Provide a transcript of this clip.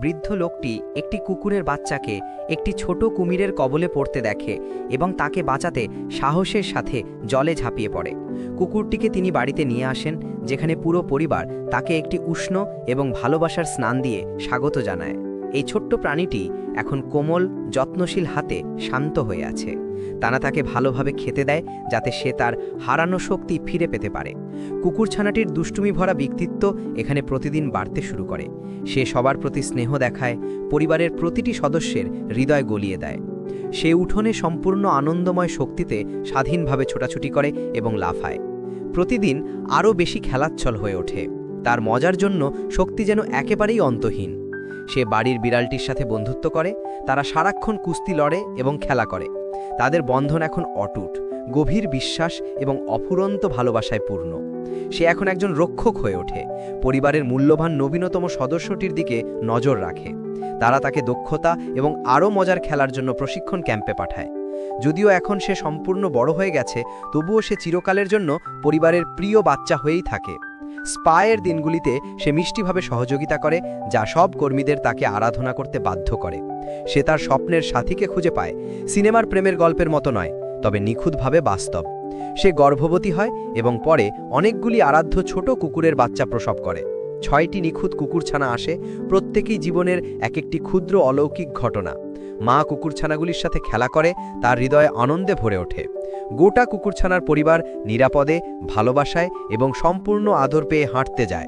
বৃদ্ধ লোকটি একটি কুকুরের বাচ্চাকে একটি ছোট কুমিরের কবলে পড়তে দেখে এবং তাকে বাঁচাতে সাহসের সাথে জলে ঝাঁপিয়ে পড়ে। কুকুরটিকে তিনি বাড়িতে নিয়ে আসেন, যেখানে পুরো পরিবার তাকে একটি উষ্ণ এবং ভালোবাসার স্নান দিয়ে স্বাগত জানায়। এই ছোট্ট প্রাণীটি এখন কোমল, যত্নশীল হাতে শান্ত হয়ে আছে। তারা তাকে ভালোভাবে খেতে দেয়, যাতে সে তার হারানো শক্তি ফিরে পেতে পারে। কুকুরছানাটির দুষ্টুমি ভরা ব্যক্তিত্ব এখানে প্রতিদিন বাড়তে শুরু করে। সে সবার প্রতি স্নেহ দেখায়, পরিবারের প্রতিটি সদস্যের হৃদয় গলিয়ে দেয়। সে উঠোনে সম্পূর্ণ আনন্দময় শক্তিতে স্বাধীনভাবে ছোটাছুটি করে এবং লাফায়। প্রতিদিন আরও বেশি খেলাচ্ছল হয়ে ওঠে। তার মজার জন্য শক্তি যেন একেবারেই অন্তহীন। সে বাড়ির বিড়ালটির সাথে বন্ধুত্ব করে, তারা সারাক্ষণ কুস্তি লড়ে এবং খেলা করে। তাদের বন্ধন এখন অটুট, গভীর বিশ্বাস এবং অফুরন্ত ভালোবাসায় পূর্ণ। সে এখন একজন রক্ষক হয়ে ওঠে, পরিবারের মূল্যবান নবীনতম সদস্যটির দিকে নজর রাখে। তারা তাকে দক্ষতা এবং আরও মজার খেলার জন্য প্রশিক্ষণ ক্যাম্পে পাঠায়। যদিও এখন সে সম্পূর্ণ বড় হয়ে গেছে, তবুও সে চিরকালের জন্য পরিবারের প্রিয় বাচ্চা হয়েই থাকে। স্পায়ের দিনগুলিতে সে মিষ্টিভাবে সহযোগিতা করে, যা সব কর্মীদের তাকে আরাধনা করতে বাধ্য করে। সে তার স্বপ্নের সাথীকে খুঁজে পায়, সিনেমার প্রেমের গল্পের মতো নয়, তবে নিখুঁতভাবে বাস্তব। সে গর্ভবতী হয় এবং পরে অনেকগুলি আরাধ্য ছোট কুকুরের বাচ্চা প্রসব করে। 6টি নিখুঁত কুকুরছানা আসে, প্রত্যেকেই জীবনের এক একটি ক্ষুদ্র অলৌকিক ঘটনা। মা কুকুরছানাগুলির সাথে খেলা করে, তার হৃদয়ে আনন্দে ভরে ওঠে। গোটা কুকুরছানার পরিবার নিরাপদে, ভালোবাসায় এবং সম্পূর্ণ আদর পেয়ে হাঁটতে যায়।